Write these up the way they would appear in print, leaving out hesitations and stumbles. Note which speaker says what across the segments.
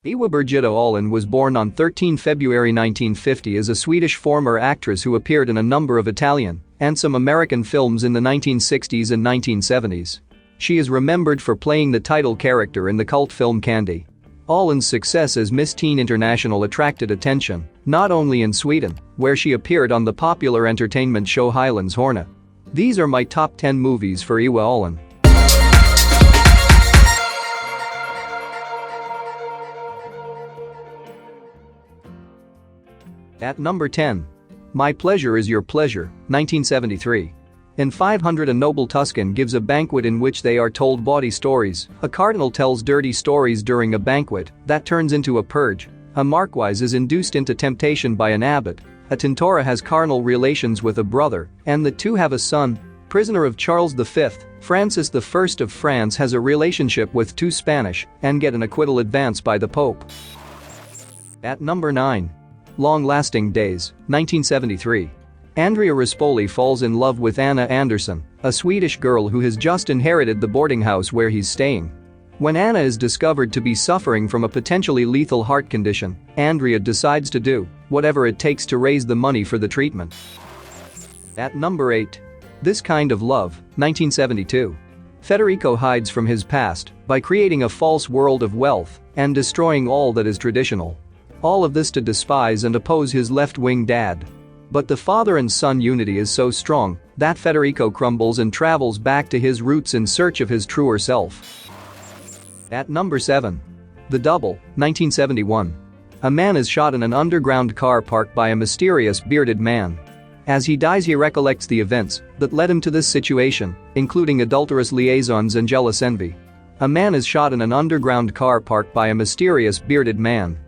Speaker 1: Ewa Birgitta Aulin was born on 13 February 1950 as a Swedish former actress who appeared in a number of Italian and some American films in the 1960s and 1970s. She is remembered for playing the title character in the cult film Candy. Aulin's success as Miss Teen International attracted attention, not only in Sweden, where she appeared on the popular entertainment show Hylands Hörna. These are my top 10 movies for Ewa Aulin. At number 10. My Pleasure is Your Pleasure, 1973. In 500 a noble Tuscan gives a banquet in which they are told bawdy stories. A cardinal tells dirty stories during a banquet that turns into a purge. A marquise is induced into temptation by an abbot. A tintora has carnal relations with a brother, and the two have a son. Prisoner of Charles V, Francis I of France has a relationship with two Spanish and get an acquittal advance by the Pope. At number 9. Long-Lasting Days, 1973. Andrea Rispoli falls in love with Anna Andersson, a Swedish girl who has just inherited the boarding house where he's staying. When Anna is discovered to be suffering from a potentially lethal heart condition, Andrea decides to do whatever it takes to raise the money for the treatment. At number 8. This Kind of Love, 1972. Federico hides from his past by creating a false world of wealth and destroying all that is traditional. All of this to despise and oppose his left-wing dad. But the father and son unity is so strong that Federico crumbles and travels back to his roots in search of his truer self. At number 7. The Double, 1971. A man is shot in an underground car park by a mysterious bearded man. As he dies, he recollects the events that led him to this situation, including adulterous liaisons and jealous envy. A man is shot in an underground car park by a mysterious bearded man.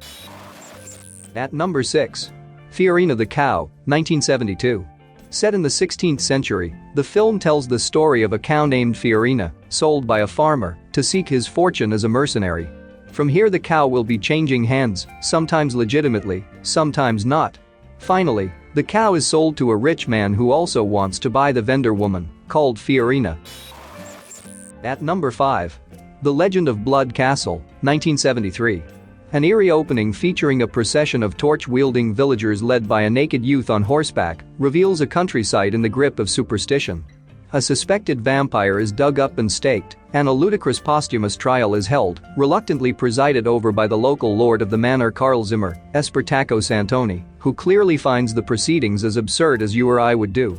Speaker 1: At number 6. Fiorina the Cow, 1972. Set in the 16th century, the film tells the story of a cow named Fiorina, sold by a farmer to seek his fortune as a mercenary. From here the cow will be changing hands, sometimes legitimately, sometimes not. Finally, the cow is sold to a rich man who also wants to buy the vendor woman, called Fiorina. At number 5. The Legend of Blood Castle, 1973. An eerie opening featuring a procession of torch-wielding villagers led by a naked youth on horseback reveals a countryside in the grip of superstition. A suspected vampire is dug up and staked, and a ludicrous posthumous trial is held, reluctantly presided over by the local lord of the manor Carl Zimmer, Espertaco Santoni, who clearly finds the proceedings as absurd as you or I would do.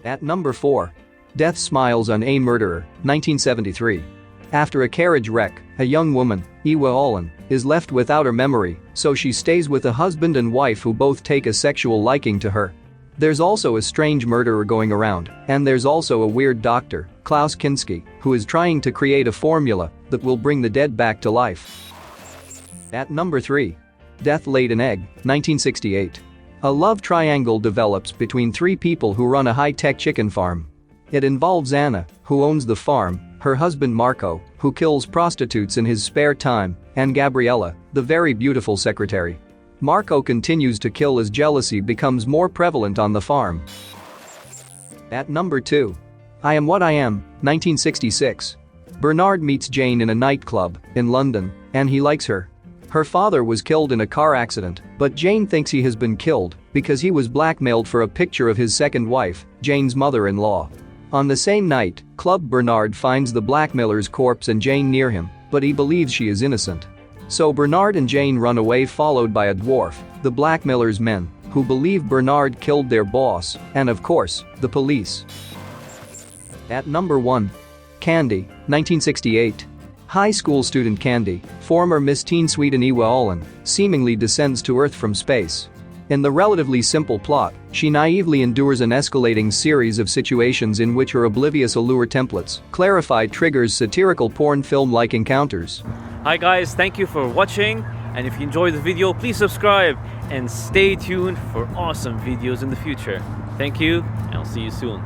Speaker 1: At number 4. Death Smiles on a Murderer, 1973. After a carriage wreck, a young woman, Ewa Aulin, is left without her memory, so she stays with a husband and wife who both take a sexual liking to her. There's also a strange murderer going around, and there's also a weird doctor, Klaus Kinski, who is trying to create a formula that will bring the dead back to life. At number 3. Death Laid an Egg, 1968. A love triangle develops between three people who run a high-tech chicken farm. It involves Anna, who owns the farm, her husband Marco, who kills prostitutes in his spare time, and Gabriella, the very beautiful secretary. Marco continues to kill as jealousy becomes more prevalent on the farm. At number 2. I Am What I Am, 1966. Bernard meets Jane in a nightclub in London, and he likes her. Her father was killed in a car accident, but Jane thinks he has been killed because he was blackmailed for a picture of his second wife, Jane's mother-in-law. On the same night, Club Bernard finds the blackmailer's corpse and Jane near him, but he believes she is innocent. So Bernard and Jane run away, followed by a dwarf, the blackmailer's men, who believe Bernard killed their boss, and of course, the police. At number 1. Candy, 1968. High school student Candy, former Miss Teen Sweden Ewa Aulin, seemingly descends to Earth from space. In the relatively simple plot, she naively endures an escalating series of situations in which her oblivious allure templates clarify triggers satirical porn film-like encounters.
Speaker 2: Hi guys, thank you for watching, and if you enjoyed the video, please subscribe and stay tuned for awesome videos in the future. Thank you, and I'll see you soon.